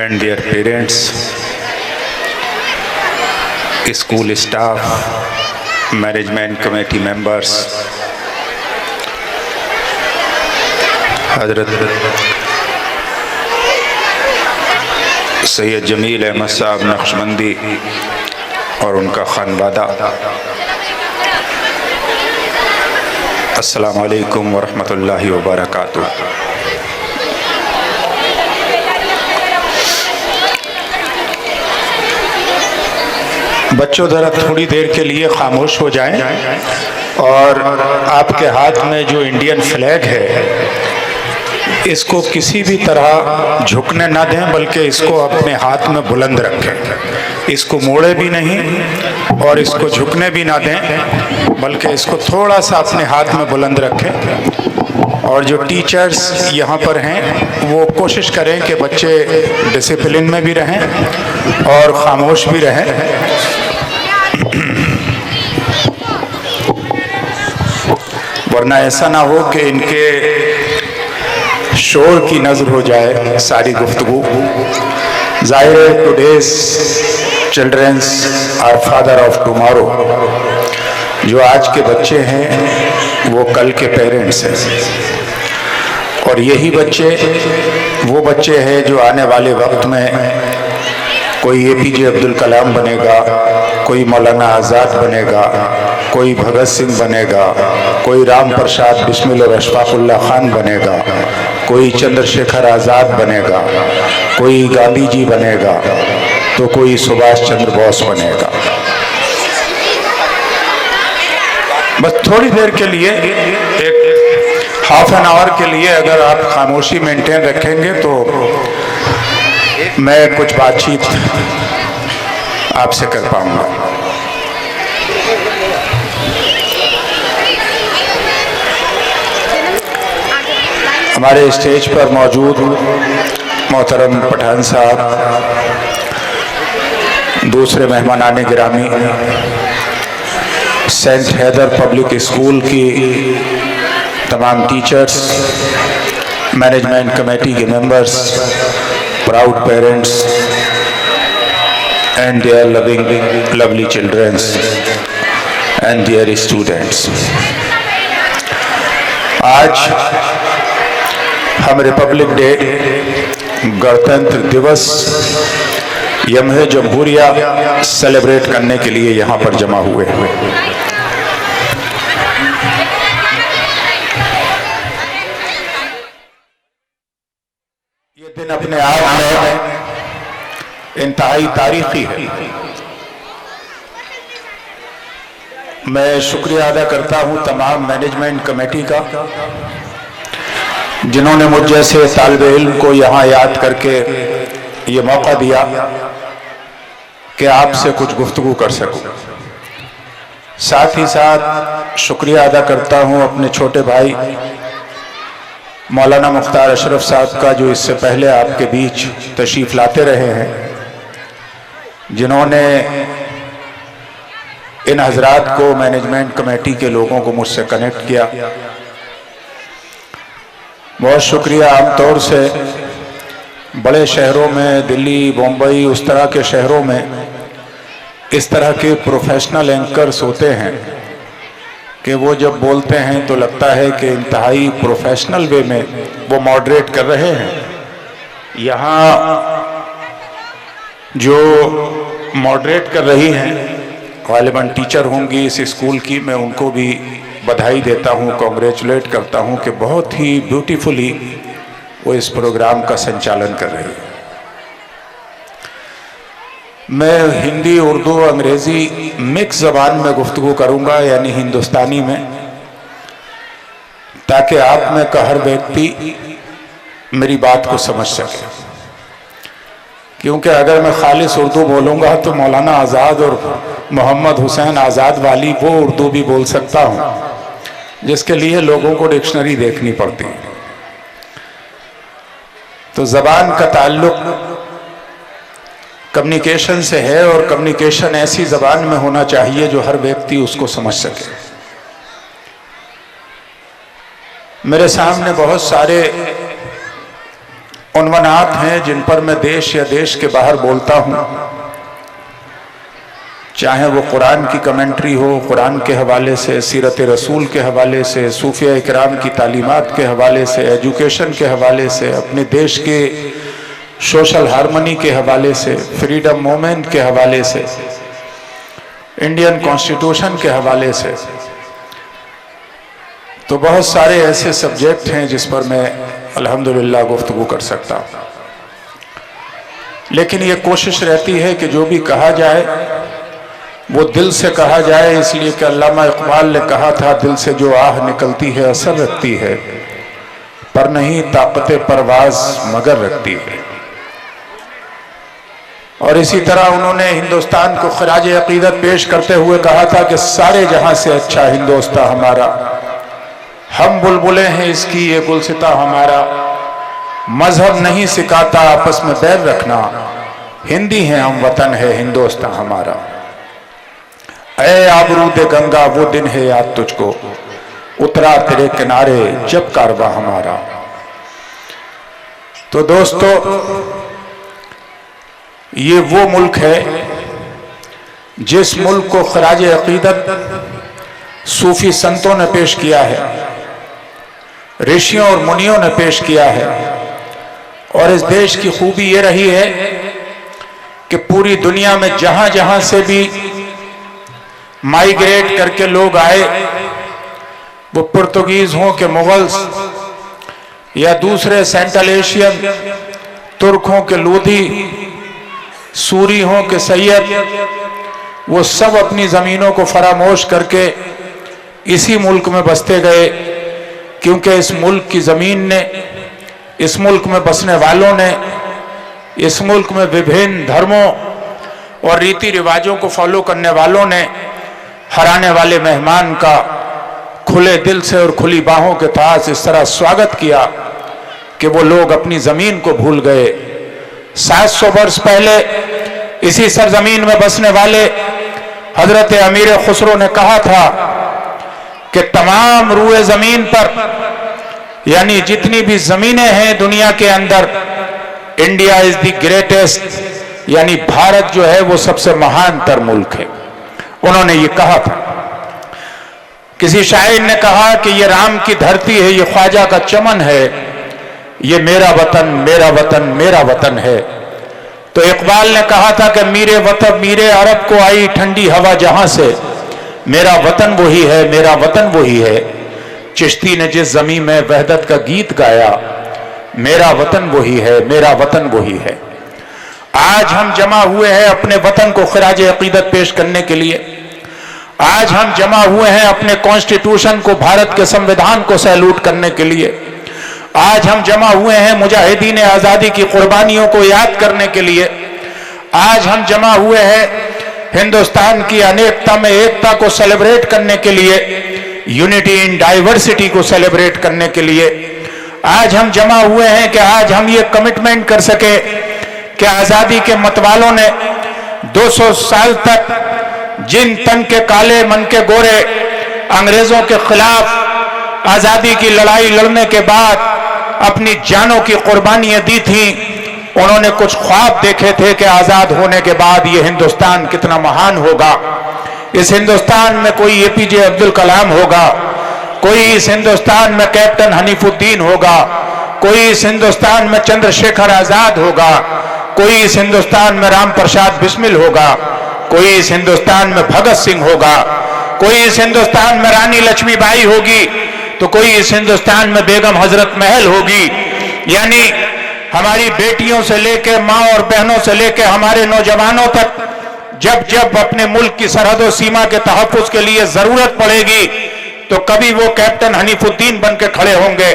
and their parents, school staff, management committee members, हज़रत सैयद जमील अहमद साहब नक्शबंदी और उनका खानवादा, अस्सलामु अलैकुम वरहमतुल्लाहि वबरकातुहू। बच्चों ज़रा थोड़ी देर के लिए खामोश हो जाएं और आपके हाथ में जो इंडियन फ्लैग है इसको किसी भी तरह झुकने ना दें, बल्कि इसको अपने हाथ में बुलंद रखें। इसको मोड़े भी नहीं और इसको झुकने भी ना दें, बल्कि इसको थोड़ा सा अपने हाथ में बुलंद रखें। और जो टीचर्स यहाँ पर हैं वो कोशिश करें कि बच्चे डिसिप्लिन में भी रहें और ख़ामोश भी रहें। वरना ऐसा ना हो कि इनके शोर की नज़र हो जाए सारी गुफ्तगू। ज़ाहिर है today's childrens are father of tomorrow. जो आज के बच्चे हैं वो कल के पेरेंट्स हैं, और यही बच्चे वो बच्चे हैं जो आने वाले वक्त में कोई APJ अब्दुल कलाम बनेगा, कोई मौलाना आज़ाद बनेगा, कोई भगत सिंह बनेगा, कोई राम प्रसाद बिस्मिल और अशफाकुल्ला खान बनेगा, कोई चंद्रशेखर आज़ाद बनेगा, कोई गांधी जी बनेगा, तो कोई सुभाष चंद्र बोस बनेगा। बस थोड़ी देर के लिए, एक हाफ एन आवर के लिए अगर आप खामोशी मेंटेन रखेंगे तो मैं कुछ बातचीत आपसे कर पाऊंगा। हमारे स्टेज पर मौजूद मोहतरम पठान साहब, दूसरे मेहमानान गिरामी, सेंट हैदर पब्लिक स्कूल की तमाम टीचर्स, मैनेजमेंट कमेटी के members, proud parents and their loving lovely childrens and their students. आज हम रिपब्लिक डे, गणतंत्र दिवस, यम्हे जमहूरिया सेलिब्रेट करने के लिए यहाँ पर जमा हुए हैं। ये दिन अपने आप में इंतहाई तारीखी है। मैं शुक्रिया अदा करता हूँ तमाम मैनेजमेंट कमेटी का, जिन्होंने मुझ जैसे तालिबे इल्म को यहाँ याद करके ये मौका दिया कि आपसे कुछ गुफ्तगू कर सकूं। साथ ही साथ शुक्रिया अदा करता हूँ अपने छोटे भाई मौलाना मुख्तार अशरफ साहब का, जो इससे पहले आपके बीच तशरीफ़ लाते रहे हैं, जिन्होंने इन हजरात को, मैनेजमेंट कमेटी के लोगों को मुझसे कनेक्ट किया। बहुत शुक्रिया। आमतौर से बड़े शहरों में, दिल्ली, बम्बई, उस तरह के शहरों में इस तरह के प्रोफेशनल एंकर्स होते हैं कि वो जब बोलते हैं तो लगता है कि इंतहाई प्रोफेशनल वे में वो मॉडरेट कर रहे हैं। यहाँ जो मॉडरेट कर रही हैं गालिबन टीचर होंगी इस स्कूल की, मैं उनको भी बधाई देता हूँ, कॉन्ग्रेचुलेट करता हूँ कि बहुत ही ब्यूटीफुली वो इस प्रोग्राम का संचालन कर रही है। मैं हिंदी, उर्दू, अंग्रेज़ी मिक्स ज़बान में गुफ्तगू करूँगा, यानी हिंदुस्तानी में, ताकि आप में का हर व्यक्ति मेरी बात को समझ सके। क्योंकि अगर मैं खालिस उर्दू बोलूँगा तो मौलाना आज़ाद और मोहम्मद हुसैन आज़ाद वाली वो उर्दू भी बोल सकता हूँ, जिसके लिए लोगों को डिक्शनरी देखनी पड़ती है। तो ज़बान का ताल्लुक कम्युनिकेशन से है, और कम्युनिकेशन ऐसी ज़बान में होना चाहिए जो हर व्यक्ति उसको समझ सके। मेरे सामने बहुत सारे उन्मनात हैं जिन पर मैं देश या देश के बाहर बोलता हूँ, चाहे वो कुरान की कमेंट्री हो, कुरान के हवाले से, सीरत रसूल के हवाले से, सूफिया इकराम की तालीमात के हवाले से, एजुकेशन के हवाले से, अपने देश के सोशल हारमनी के हवाले से, फ्रीडम मूवमेंट के हवाले से, इंडियन कॉन्स्टिट्यूशन के हवाले से। तो बहुत सारे ऐसे सब्जेक्ट हैं जिस पर मैं अल्हम्दुलिल्लाह गुफ्तगू कर सकता हूँ, लेकिन ये कोशिश रहती है कि जो भी कहा जाए वो दिल से कहा जाए, इसलिए कि अल्लामा इकबाल ने कहा था, दिल से जो आह निकलती है असर रखती है, पर नहीं ताकत परवाज मगर रखती है। और इसी तरह उन्होंने हिंदुस्तान को खराज अकीदत पेश करते हुए कहा था कि सारे जहां से अच्छा हिंदुस्तान हमारा, हम बुलबुलें हैं इसकी ये गुलसिता हमारा, मजहब नहीं सिखाता आपस में बैर रखना, हिंदी है हम वतन है हिंदुस्तान हमारा। ऐ आबरूद गंगा वो दिन है याद तुझको, उतरा तेरे किनारे जब कारवा हमारा। तो दोस्तों, ये वो मुल्क है जिस मुल्क को खराज अकीदत सूफी संतों ने पेश किया है, ऋषियों और मुनियों ने पेश किया है। और इस देश की खूबी ये रही है कि पूरी दुनिया में जहां जहां से भी माइग्रेट करके लोग आए, वो पुर्तगीज हों कि मुगल्स या दूसरे सेंट्रल एशियन, तुर्क हों कि लोधी, सूरी हों कि सैयद, वो सब अपनी जमीनों को फरामोश करके इसी मुल्क में बसते गए, क्योंकि इस मुल्क की जमीन ने, इस मुल्क में बसने वालों ने, इस मुल्क में विभिन्न धर्मों और रीति रिवाजों को फॉलो करने वालों ने हर आने वाले मेहमान का खुले दिल से और खुली बाहों के साथ इस तरह स्वागत किया कि वो लोग अपनी जमीन को भूल गए। 700 वर्ष पहले इसी सरजमीन में बसने वाले हजरत अमीर खुसरो ने कहा था कि तमाम रूए जमीन पर, यानी जितनी भी जमीनें हैं दुनिया के अंदर, इंडिया इज द ग्रेटेस्ट, यानी भारत जो है वो सबसे महान तर मुल्क है। उन्होंने ये कहा था। किसी शायर ने कहा कि ये राम की धरती है, ये ख्वाजा का चमन है, ये मेरा वतन मेरा वतन मेरा वतन है। तो इकबाल ने कहा था कि मीरे वतन मीरे अरब को आई ठंडी हवा जहां से, मेरा वतन वही है मेरा वतन वही है। चिश्ती ने जिस ज़मीं में वहदत का गीत गाया, मेरा वतन वही है मेरा वतन वही है। आज हम जमा हुए हैं अपने वतन को खराज अकीदत पेश करने के लिए। आज हम जमा हुए हैं अपने कॉन्स्टिट्यूशन को, भारत के संविधान को सैल्यूट करने के लिए। आज हम जमा हुए हैं मुजाहिदीन आज़ादी की कुर्बानियों को याद करने के लिए। आज हम जमा हुए हैं हिंदुस्तान की अनेकता में एकता को सेलिब्रेट करने के लिए, यूनिटी इन डाइवर्सिटी को सेलिब्रेट करने के लिए। आज हम जमा हुए हैं कि आज हम ये कमिटमेंट कर सके कि आज़ादी के मतवालों ने 200 साल तक जिन तन के काले मन के गोरे अंग्रेजों के खिलाफ आज़ादी की लड़ाई लड़ने के बाद अपनी जानों की कुर्बानियां दी थी, उन्होंने कुछ ख्वाब देखे थे कि आज़ाद होने के बाद ये हिंदुस्तान कितना महान होगा। इस हिंदुस्तान में कोई एपीजे अब्दुल कलाम होगा, कोई इस हिंदुस्तान में कैप्टन हनीफुद्दीन होगा, कोई इस हिंदुस्तान में चंद्रशेखर आजाद होगा, कोई इस हिंदुस्तान में राम प्रसाद बिस्मिल होगा, कोई इस हिंदुस्तान में भगत सिंह होगा, कोई इस हिंदुस्तान में रानी लक्ष्मीबाई होगी, तो कोई इस हिंदुस्तान में बेगम हजरत महल होगी। यानी हमारी बेटियों से लेकर, माँ और बहनों से लेकर हमारे नौजवानों तक जब जब अपने मुल्क की सरहदों सीमा के तहफ्फुज के लिए जरूरत पड़ेगी, तो कभी वो कैप्टन हनीफुद्दीन बन के खड़े होंगे,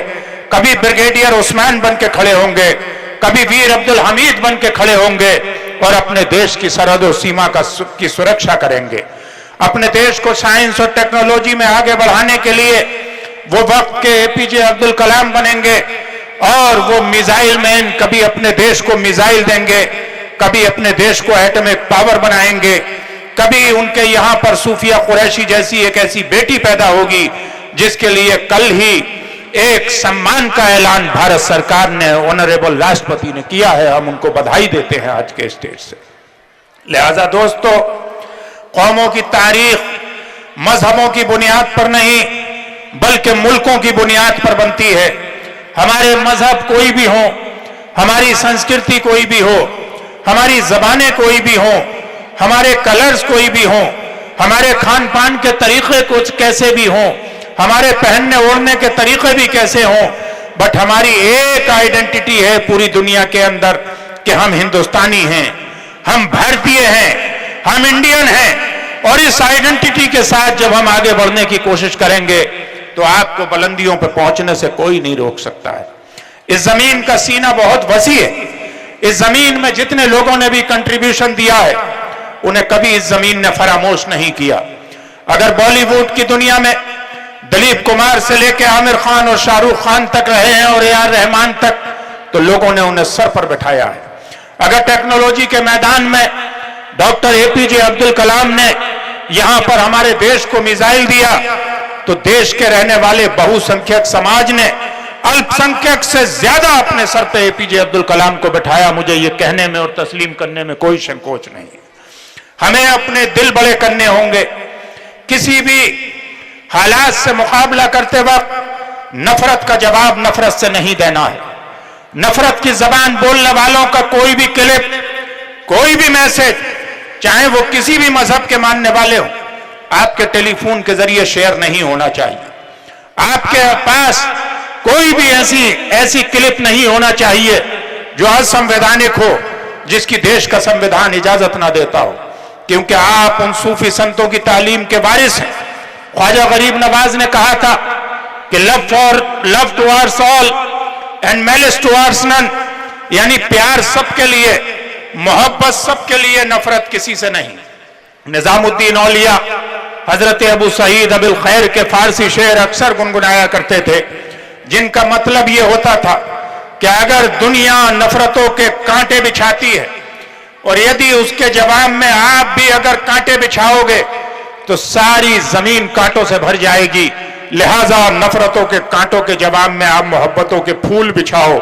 कभी ब्रिगेडियर उस्मान बन के खड़े होंगे, कभी वीर अब्दुल हमीद बन के खड़े होंगे और अपने देश की सरहदों सीमा की सुरक्षा करेंगे। अपने देश को साइंस और टेक्नोलॉजी में आगे बढ़ाने के लिए वो वक्त के एपीजे अब्दुल कलाम बनेंगे और वो मिसाइल मैन, कभी अपने देश को मिसाइल देंगे, कभी अपने देश को एटॉमिक पावर बनाएंगे, कभी उनके यहाँ पर सूफिया कुरैशी जैसी एक ऐसी बेटी पैदा होगी जिसके लिए कल ही एक सम्मान का ऐलान भारत सरकार ने, ऑनरेबल राष्ट्रपति ने किया है। हम उनको बधाई देते हैं आज के स्टेज से। लिहाजा दोस्तों, कौमों की तारीख मजहबों की बुनियाद पर नहीं बल्कि मुल्कों की बुनियाद पर बनती है। हमारे मजहब कोई भी हो, हमारी संस्कृति कोई भी हो, हमारी जबानें कोई भी हो, हमारे कलर्स कोई भी हो, हमारे खान पान के तरीके कुछ कैसे भी हो, हमारे पहनने ओढ़ने के तरीके भी कैसे हों, बट हमारी एक आइडेंटिटी है पूरी दुनिया के अंदर कि हम हिंदुस्तानी हैं, हम भारतीय हैं, हम इंडियन हैं। और इस आइडेंटिटी के साथ जब हम आगे बढ़ने की कोशिश करेंगे तो आपको बुलंदियों पर पहुंचने से कोई नहीं रोक सकता है। इस जमीन का सीना बहुत वसी है। इस जमीन में जितने लोगों ने भी कंट्रीब्यूशन दिया है उन्हें कभी इस जमीन ने फरामोश नहीं किया। अगर बॉलीवुड की दुनिया में दिलीप कुमार से लेकर आमिर खान और शाहरुख खान तक रहे हैं और ए.आर. रहमान तक, तो लोगों ने उन्हें सर पर बैठाया है। अगर टेक्नोलॉजी के मैदान में डॉक्टर एपीजे अब्दुल कलाम ने यहां पर हमारे देश को मिसाइल दिया, तो देश के रहने वाले बहुसंख्यक समाज ने अल्पसंख्यक से ज्यादा अपने सर पे एपीजे अब्दुल कलाम को बैठाया। मुझे ये कहने में और तस्लीम करने में कोई संकोच नहीं है। हमें अपने दिल बड़े करने होंगे। किसी भी हालात से मुकाबला करते वक्त नफरत का जवाब नफरत से नहीं देना है। नफरत की जबान बोलने वालों का कोई भी क्लिप, कोई भी मैसेज, चाहे वो किसी भी मजहब के मानने वाले हो, आपके टेलीफोन के जरिए शेयर नहीं होना चाहिए। आपके पास कोई भी ऐसी क्लिप नहीं होना चाहिए जो असंवैधानिक हो, जिसकी देश का संविधान इजाजत ना देता हो, क्योंकि आप उन सूफी संतों की तालीम के वारिस हैं। ख्वाजा गरीब नवाज ने कहा था कि love towards all and malice towards none, यानी प्यार सबके लिए, मोहब्बत सबके लिए, नफरत किसी से नहीं। निजामुद्दीन औलिया हजरत अबू सईद अबुल खैर के फारसी शेर अक्सर गुनगुनाया करते थे, जिनका मतलब यह होता था कि अगर दुनिया नफरतों के कांटे बिछाती है और यदि उसके जवाब में आप भी अगर कांटे बिछाओगे तो सारी जमीन कांटों से भर जाएगी। लिहाजा नफरतों के कांटों के जवाब में आप मोहब्बतों के फूल बिछाओ,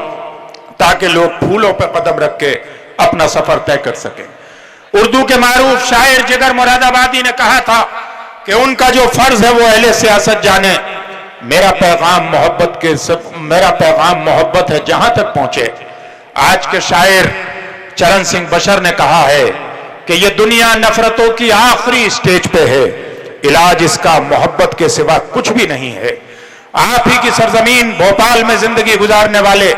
ताकि लोग फूलों पर कदम रख के अपना सफर तय कर सकें। उर्दू के मारूफ शायर जिगर मुरादाबादी ने कहा था कि उनका जो फर्ज है वो अहले सियासत जाने। मेरा पैगाम मोहब्बत है जहां तक पहुंचे। आज के शायर चरण सिंह बशर ने कहा है कि यह दुनिया नफरतों की आखिरी स्टेज पे है, इलाज इसका मोहब्बत के सिवा कुछ भी नहीं है। आप ही की सरजमीन भोपाल में जिंदगी गुजारने वाले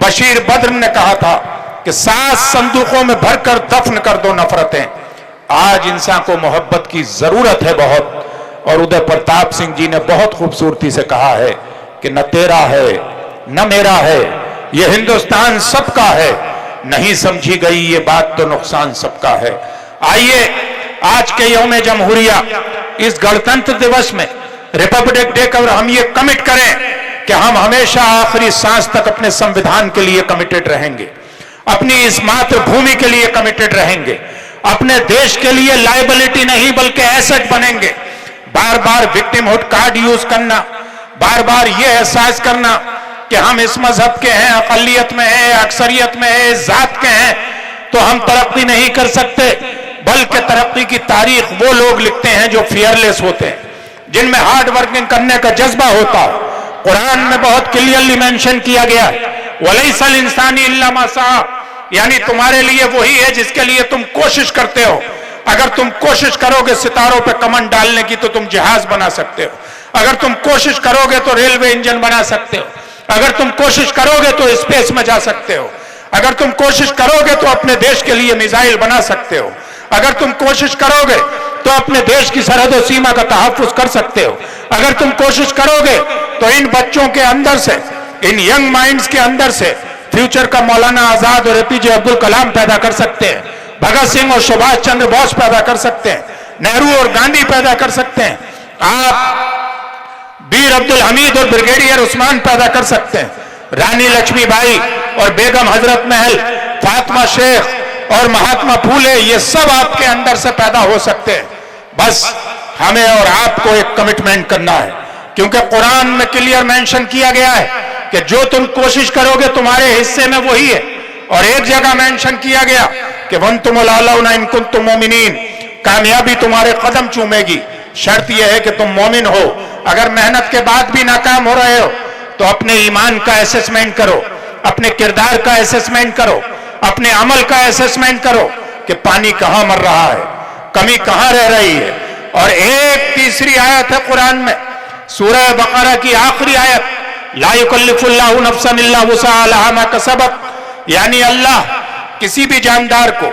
बशीर बद्र ने कहा था कि 7 संदूकों में भरकर दफन कर दो नफरतें। आज इंसान को मोहब्बत की जरूरत है बहुत। और उदय प्रताप सिंह जी ने बहुत खूबसूरती से कहा है कि न तेरा है न मेरा है, यह हिंदुस्तान सबका है, नहीं समझी गई ये बात तो नुकसान सबका है। आइए आज के यौम जमहूरिया, इस गणतंत्र दिवस में, रिपब्लिक डे पर हम ये कमिट करें कि हम हमेशा आखिरी सांस तक अपने संविधान के लिए कमिटेड रहेंगे, अपनी इस मातृभूमि के लिए कमिटेड रहेंगे, अपने देश के लिए लायबिलिटी नहीं बल्कि एसेट बनेंगे। बार बार विक्टिमहुड कार्ड यूज करना, बार बार ये एहसास करना कि हम इस मजहब के हैं, अकलियत में हैं, अक्सरियत में हैं, इस जात के हैं, तो हम तरक्की नहीं कर सकते। बल्कि तरक्की की तारीख वो लोग लिखते हैं जो फियरलेस होते हैं, जिनमें हार्ड वर्किंग करने का जज्बा होता है। कुरान में बहुत क्लियरली मेंशन किया गया है, वलैसल इंसानी इल्ला मा सआ, यानी तुम्हारे लिए वही है जिसके लिए तुम कोशिश करते हो। अगर तुम कोशिश करोगे सितारों पे कमन डालने की तो तुम जहाज बना सकते हो। अगर तुम कोशिश करोगे तो रेलवे इंजन बना सकते हो। अगर तुम कोशिश करोगे तो स्पेस में जा सकते हो। अगर तुम कोशिश करोगे तो अपने देश के लिए मिसाइल बना सकते हो। अगर तुम कोशिश करोगे तो अपने देश की सरहद और सीमा का तहफ्फुज कर सकते हो। अगर तुम कोशिश करोगे तो इन बच्चों के अंदर से, इन यंग माइंड्स के अंदर से फ्यूचर का मौलाना आजाद और एपीजे अब्दुल कलाम पैदा कर सकते हैं, भगत सिंह और सुभाष चंद्र बोस पैदा कर सकते हैं, नेहरू और गांधी पैदा कर सकते हैं, आप बीर अब्दुल हमीद और ब्रिगेडियर उस्मान पैदा कर सकते हैं, रानी लक्ष्मीबाई और बेगम हजरत महल, फातिमा शेख और महात्मा फूले, ये सब आपके अंदर से पैदा हो सकते हैं। बस हमें और आपको एक कमिटमेंट करना है, क्योंकि कुरान में क्लियर मेंशन किया गया है कि जो तुम कोशिश करोगे तुम्हारे हिस्से में वही है। और एक जगह मेंशन किया गया कि वन तुम इन कुंतुम मोमिनीन, कामयाबी तुम्हारे कदम चूमेगी, शर्त यह है कि तुम मोमिन हो। अगर मेहनत के बाद भी नाकाम हो रहे हो तो अपने ईमान का असेसमेंट करो, अपने किरदार का असेसमेंट करो, अपने अमल का असेसमेंट करो कि पानी कहां मर रहा है, कमी कहां रह रही है। और एक तीसरी आयत है कुरान में, सूरह बकरा की आखिरी आयत, ला युकल्लिफुल्लाहु नफ्सन इल्ला वुसअहा लहा मा कसबत, यानी अल्लाह किसी भी जानदार को,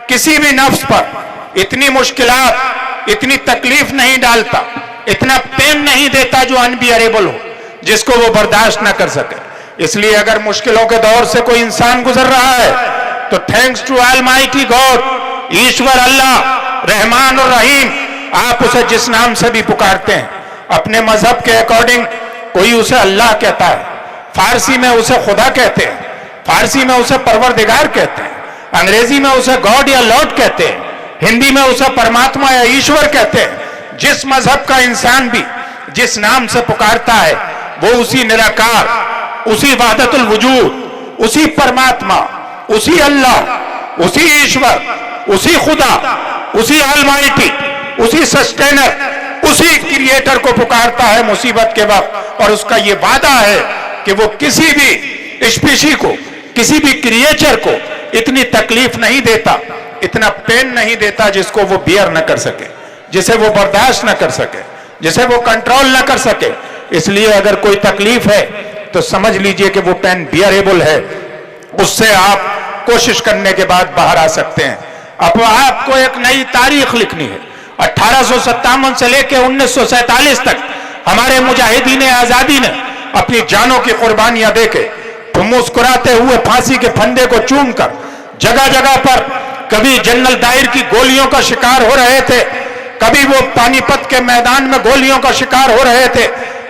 किसी भी नफ्स पर इतनी मुश्किलात, इतनी तकलीफ नहीं डालता, इतना पेन नहीं देता जो अनबियरेबल हो, जिसको वो बर्दाश्त ना कर सके। इसलिए अगर मुश्किलों के दौर से कोई इंसान गुजर रहा है तो थैंक्स टू ऑलमाइटी गॉड, ईश्वर अल्लाह रहमान और रहीम, आप उसे जिस नाम से भी पुकारते हैं, अपने मजहब के अकॉर्डिंग कोई उसे अल्लाह कहता है, फारसी में उसे खुदा कहते हैं, फारसी में उसे परवरदिगार कहते हैं, अंग्रेजी में उसे गॉड या लॉर्ड कहते हैं, हिंदी में उसे परमात्मा या ईश्वर कहते हैं। जिस मजहब का इंसान भी जिस नाम से पुकारता है वो उसी निराकार, उसी वहदतुल वजूद, उसी परमात्मा, उसी अल्लाह, उसी ईश्वर, उसी खुदा, उसी ऑलमाइटी, उसी सस्टेनर, उसी क्रिएटर को पुकारता है मुसीबत के वक्त। और उसका ये वादा है कि वो किसी भी स्पीशी को, किसी भी क्रिएचर को इतनी तकलीफ नहीं देता, इतना पेन नहीं देता जिसको वो बियर न कर सके, जिसे वो बर्दाश्त न कर सके, जिसे वो कंट्रोल न कर सके। इसलिए अगर कोई तकलीफ है तो समझ लीजिए कि वो पेन बियरेबल है, उससे आप कोशिश करने के बाद बाहर आ सकते हैं। अब आपको एक नई तारीख लिखनी है। 1857 से लेकर 1947 तक हमारे मुजाहिदीन आजादी ने अपनी जानों की कुर्बानियां देके, मुस्कुराते हुए फांसी के फंदे को चूमकर जगह जगह पर कभी जनरल डायर की गोलियों का शिकार हो रहे थे, कभी वो पानीपत के मैदान में गोलियों का शिकार हो रहे थे,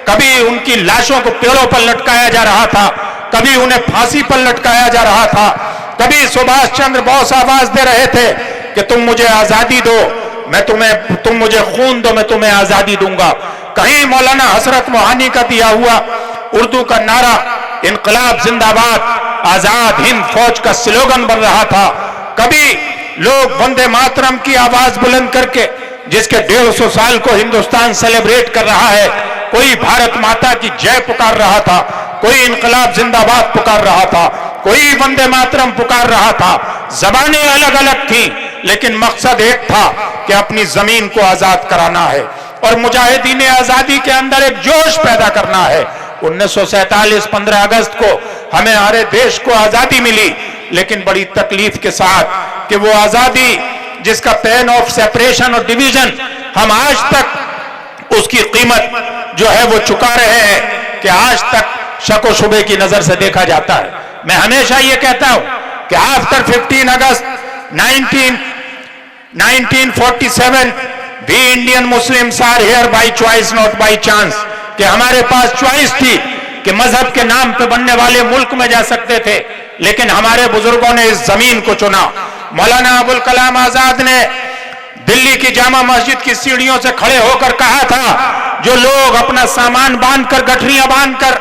कभी उनकी लाशों को पेड़ों पर लटकाया जा रहा था, कभी उन्हें फांसी पर लटकाया जा रहा था, कभी सुभाष चंद्र बोस आवाज दे रहे थे कि तुम मुझे आजादी दो, तुम मुझे खून दो, मैं तुम्हें आजादी दूंगा। कहीं मौलाना हसरत मोहानी का दिया हुआ उर्दू का नारा इनकलाब जिंदाबाद, आजाद हिंद फौज का स्लोगन बन रहा था। कभी लोग वंदे मातरम की आवाज बुलंद करके, जिसके 150 साल को हिंदुस्तान सेलिब्रेट कर रहा है, कोई भारत माता की जय पुकार रहा था, कोई इनकलाब जिंदाबाद पुकार रहा था, कोई वंदे मातरम पुकार रहा था। जबानें अलग अलग थी लेकिन मकसद एक था कि अपनी जमीन को आजाद कराना है और मुजाहिदीन आजादी के अंदर एक जोश पैदा करना है। 1947 15 अगस्त को हमें हमारे देश को आजादी मिली, लेकिन बड़ी तकलीफ के साथ कि वो आजादी जिसका पेन ऑफ सेपरेशन और डिवीजन हम आज तक उसकी कीमत जो है वो चुका रहे हैं कि आज तक शक व शुबे की नजर से देखा जाता है। मैं हमेशा ये कहता हूं कि after 15 August 1947 we Indian Muslims are here by choice not by chance, कि हमारे पास चॉइस थी कि मजहब के नाम पे बनने वाले मुल्क में जा सकते थे, लेकिन हमारे बुजुर्गों ने इस जमीन को चुना। मौलाना अबुल कलाम आजाद ने दिल्ली की जामा मस्जिद की सीढ़ियों से खड़े होकर कहा था, जो लोग अपना सामान बांधकर, गठरियां बांधकर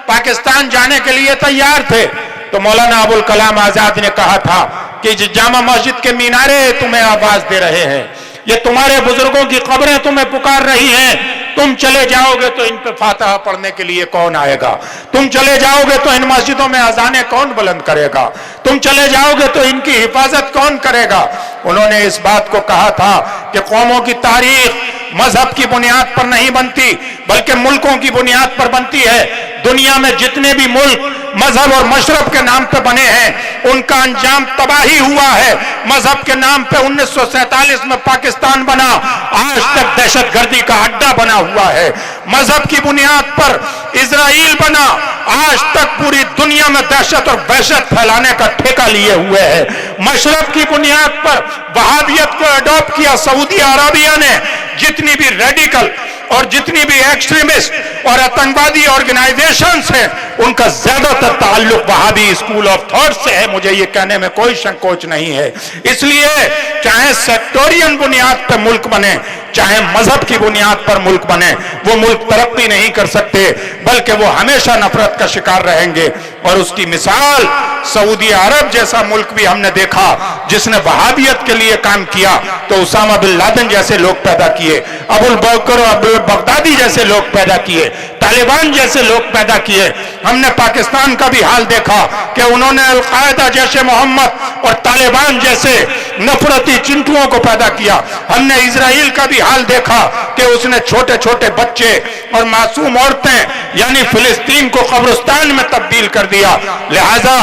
पाकिस्तान जाने के लिए तैयार थे, तो मौलाना अबुल कलाम आजाद ने कहा था कि जामा मस्जिद के मीनारे तुम्हें आवाज दे रहे हैं, ये तुम्हारे बुजुर्गों की कब्रें तुम्हें पुकार रही हैं। तुम चले जाओगे तो इन पे फातिहा पढ़ने के लिए कौन आएगा? तुम चले जाओगे तो इन मस्जिदों में अजानें कौन बुलंद करेगा? तुम चले जाओगे तो इनकी हिफाजत कौन करेगा? उन्होंने इस बात को कहा था कि कौमों की तारीख मजहब की बुनियाद पर नहीं बनती बल्कि मुल्कों की बुनियाद पर बनती है। दुनिया में जितने भी मुल्क मजहब और मशरब के नाम पे बने हैं उनका अंजाम तबाही हुआ है। मजहब के नाम पे 1947 में पाकिस्तान बना, आज तक दहशतगर्दी का अड्डा बना हुआ है। मजहब की बुनियाद पर इजराइल बना, आज तक पूरी दुनिया में दहशत और वहशत फैलाने का ठेका लिए हुए है। मशरब की बुनियाद पर वहाबियत को अडॉप्ट किया सऊदी अरबिया ने। जितनी भी रेडिकल और जितनी भी एक्सट्रीमिस्ट और आतंकवादी ऑर्गेनाइजेशंस हैं उनका ज्यादातर ताल्लुक वहाबी स्कूल ऑफ थॉट से है। मुझे ये कहने में कोई संकोच नहीं है। इसलिए चाहे सेक्टोरियन बुनियाद पर मुल्क बने, चाहे मजहब की बुनियाद पर मुल्क बने, वो मुल्क तरक्की नहीं कर सकते, बल्कि वो हमेशा नफरत का शिकार रहेंगे। और उसकी मिसाल सऊदी अरब जैसा मुल्क भी हमने देखा, जिसने वहाबियत के लिए काम किया, तो उसामा बिन लादेन जैसे लोग पैदा किए, अबुल बकर अब्दुल बगदादी जैसे लोग पैदा किए, तालिबान जैसे लोग पैदा किए। हमने पाकिस्तान का भी हाल देखा कि उन्होंने अल-कायदा जैसे मोहम्मद और तालिबान जैसे नफरती चिंटुओं को पैदा किया। हमने इजराइल का भी हाल देखा कि उसने छोटे छोटे बच्चे और मासूम औरतें यानी फिलिस्तीन को कब्रिस्तान में तब्दील कर दिया। लिहाजा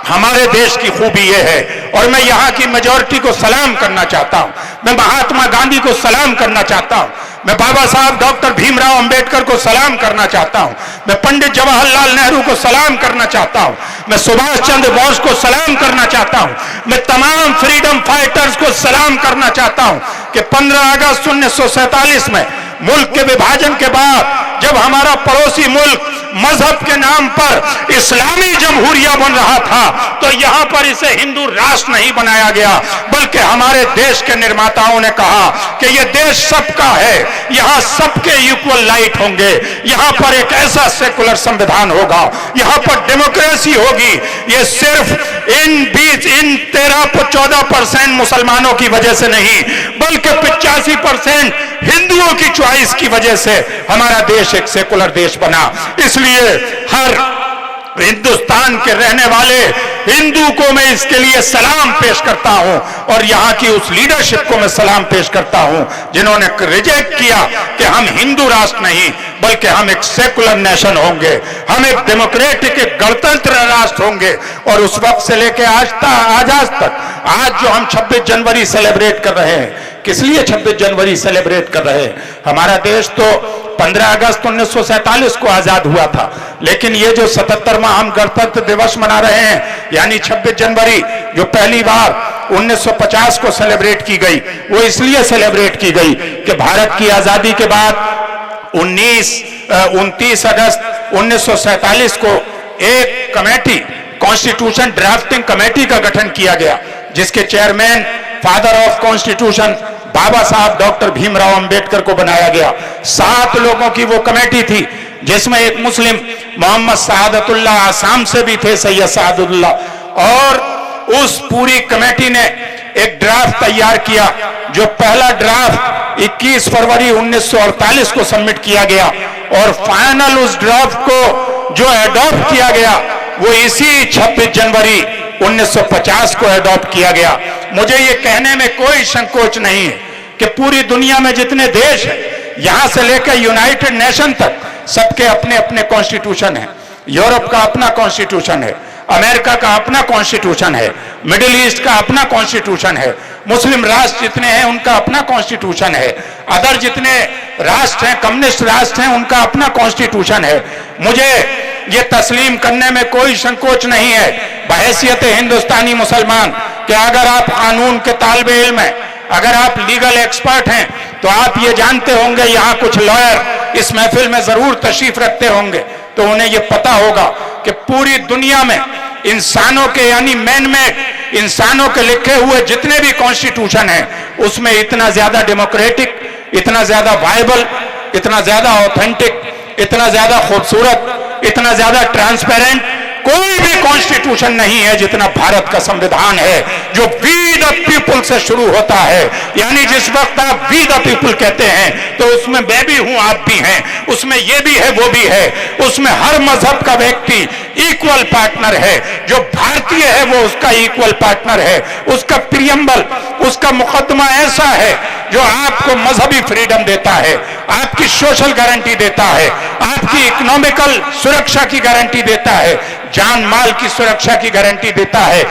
हमारे देश की खूबी यह है, और मैं यहाँ की मेजॉरिटी को सलाम करना चाहता हूँ, मैं महात्मा गांधी को सलाम करना चाहता हूँ, मैं बाबा साहब डॉक्टर भीमराव अंबेडकर को सलाम करना चाहता हूँ, मैं पंडित जवाहरलाल नेहरू को सलाम करना चाहता हूँ, मैं सुभाष चंद्र बोस को सलाम करना चाहता हूँ, मैं तमाम फ्रीडम फाइटर्स को सलाम करना चाहता हूँ कि 15 अगस्त 1947 में मुल्क के विभाजन के बाद जब हमारा पड़ोसी मुल्क मजहब के नाम पर इस्लामी जमहूरिया बन रहा था, तो यहां पर इसे हिंदू राष्ट्र नहीं बनाया गया, बल्कि हमारे देश के निर्माताओं ने कहा कि यह देश सबका है, यहां सबके इक्वल राइट होंगे, यहां पर एक ऐसा सेकुलर संविधान होगा, यहां पर डेमोक्रेसी होगी। ये सिर्फ इन 13-14% मुसलमानों की वजह से नहीं, बल्कि 85% हिंदुओं की चॉइस की वजह से हमारा देश एक सेकुलर देश बना। इसलिए हर हिंदुस्तान के रहने वाले हिंदू को मैं इसके लिए सलाम पेश करता हूं, और यहां की उस लीडरशिप को मैं सलाम पेश करता हूं जिन्होंने रिजेक्ट किया कि हम हिंदू राष्ट्र नहीं, बल्कि हम एक सेकुलर नेशन होंगे, हम एक डेमोक्रेटिक एक गणतंत्र राष्ट्र होंगे। और उस वक्त से लेकर आज तक आज जो हम 26 जनवरी सेलिब्रेट कर रहे हैं, किस लिए 26 जनवरी सेलिब्रेट कर रहे हैं? हमारा देश तो 15 अगस्त 1947 को आजाद हुआ था, लेकिन ये जो 77वां हम गणतंत्र दिवस मना रहे हैं, यानी 26 जनवरी जो पहली बार 1950 को सेलिब्रेट की गई, वो इसलिए सेलिब्रेट की गई कि भारत की आजादी के बाद 29 अगस्त 1947 को एक कमेटी, कॉन्स्टिट्यूशन ड्राफ्टिंग कमेटी का गठन किया गया, जिसके चेयरमैन फादर ऑफ कॉन्स्टिट्यूशन बाबा साहब डॉक्टर भीमराव अंबेडकर को बनाया गया। 7 लोगों की वो कमेटी थी, जिसमें एक मुस्लिम मोहम्मद सआदतुल्लाह, आसाम से भी थे सैयद सआदुल्लाह, और उस पूरी कमेटी ने एक ड्राफ्ट तैयार किया, जो पहला ड्राफ्ट 21 फरवरी 1948 को सबमिट किया गया, और फाइनल उस ड्राफ्ट को जो एडॉप्ट किया गया वो इसी 26 जनवरी 1950 को एडॉप्ट किया गया। मुझे ये कहने में कोई संकोच नहीं है कि पूरी दुनिया में जितने देश हैं, यहां से लेकर यूनाइटेड नेशन तक, सबके अपने अपने कॉन्स्टिट्यूशन है। यूरोप का अपना कॉन्स्टिट्यूशन है, अमेरिका का अपना कॉन्स्टिट्यूशन है, मिडिल ईस्ट का अपना कॉन्स्टिट्यूशन है, मुस्लिम राष्ट्र जितने हैं उनका अपना कॉन्स्टिट्यूशन है, अदर जितने राष्ट्र हैं, कम्युनिस्ट राष्ट्र हैं, उनका अपना कॉन्स्टिट्यूशन है। मुझे ये तस्लीम करने में कोई संकोच नहीं है बहैसियत हिंदुस्तानी मुसलमान कि अगर आप कानून के तालिबे इल्म हैं, अगर आप लीगल एक्सपर्ट हैं, तो आप ये जानते होंगे, यहाँ कुछ लॉयर इस महफिल में जरूर तशरीफ रखते होंगे, तो उन्हें ये पता होगा कि पूरी दुनिया में इंसानों के यानी मैन मेड इंसानों के लिखे हुए जितने भी कॉन्स्टिट्यूशन हैं, उसमें इतना ज्यादा डेमोक्रेटिक, इतना ज्यादा वायबल, इतना ज्यादा ऑथेंटिक, इतना ज्यादा खूबसूरत, इतना ज्यादा ट्रांसपेरेंट कोई भी कॉन्स्टिट्यूशन नहीं है जितना भारत का संविधान है, जो वी द पीपुल से शुरू होता है। यानी जिस वक्त आप वी द पीपुल कहते हैं, तो उसमें मैं भी हूं, आप भी हैं, उसमें ये भी है, वो भी है, उसमें हर मजहब का व्यक्ति इक्वल पार्टनर है, जो भारतीय है वो उसका इक्वल पार्टनर है। उसका प्रियम्बल, उसका मुकदमा ऐसा है जो आपको मजहबी फ्रीडम देता है, आपकी सोशल गारंटी देता है, आपकी इकोनॉमिकल सुरक्षा की गारंटी देता है, जान माल की सुरक्षा की गारंटी देता है।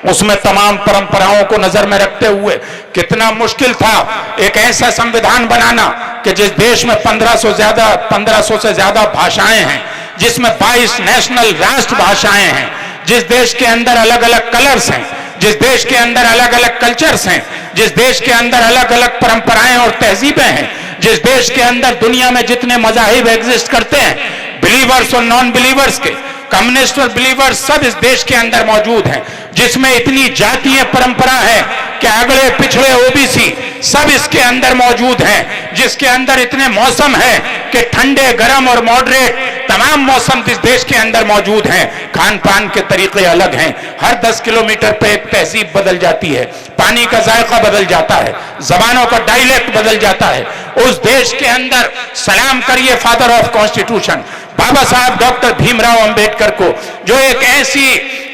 उसमें तमाम परंपराओं को नजर में रखते हुए कितना मुश्किल था एक ऐसा संविधान बनाना कि जिस देश में 1500 से ज्यादा भाषाएं हैं, जिसमें 22 नेशनल राष्ट्र भाषाएं हैं, जिस देश के अंदर अलग अलग कलर्स हैं, जिस देश के अंदर अलग अलग कल्चर्स हैं, जिस देश के अंदर अलग अलग परंपराएं और तहजीबें हैं, जिस देश के अंदर दुनिया में जितने मजाहिब एग्जिस्ट करते हैं, बिलीवर्स और नॉन बिलीवर्स के, कम्युनिस्ट और बिलीवर्स सब इस देश के अंदर मौजूद हैं, जिसमें इतनी जातीय परंपरा है कि अगड़े पिछड़े ओबीसी सब इसके अंदर मौजूद हैं, जिसके अंदर इतने मौसम हैं कि ठंडे, गर्म और मॉडरेट तमाम मौसम इस देश के अंदर मौजूद हैं। खान पान के तरीके अलग हैं, हर 10 किलोमीटर पे एक तहजीब बदल जाती है, पानी का जायका बदल जाता है, जबानों का डायलेक्ट बदल जाता है। उस देश के अंदर सलाम करिए फादर ऑफ कॉन्स्टिट्यूशन बाबा साहब डॉक्टर भीमराव अंबेडकर को, जो एक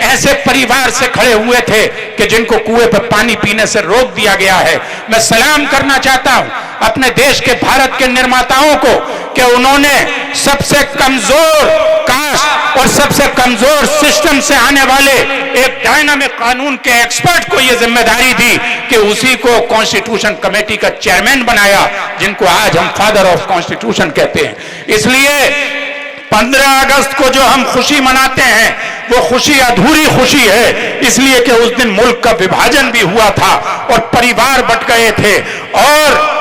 ऐसे परिवार से खड़े हुए थे कि जिनको कुएं पर पानी पीने से रोक दिया गया है। मैं सलाम करना चाहता हूं अपने देश के, भारत के निर्माताओं को कि उन्होंने सबसे कमजोर कास्ट और सबसे कमजोर सिस्टम से आने वाले एक डायनामिक कानून के एक्सपर्ट को यह जिम्मेदारी दी कि उसी को कॉन्स्टिट्यूशन कमेटी का चेयरमैन बनाया, जिनको आज हम फादर ऑफ कॉन्स्टिट्यूशन कहते हैं। इसलिए 15 अगस्त को जो हम खुशी मनाते हैं वो खुशी अधूरी खुशी है, इसलिए कि उस दिन मुल्क का विभाजन भी हुआ था और परिवार बट गए थे और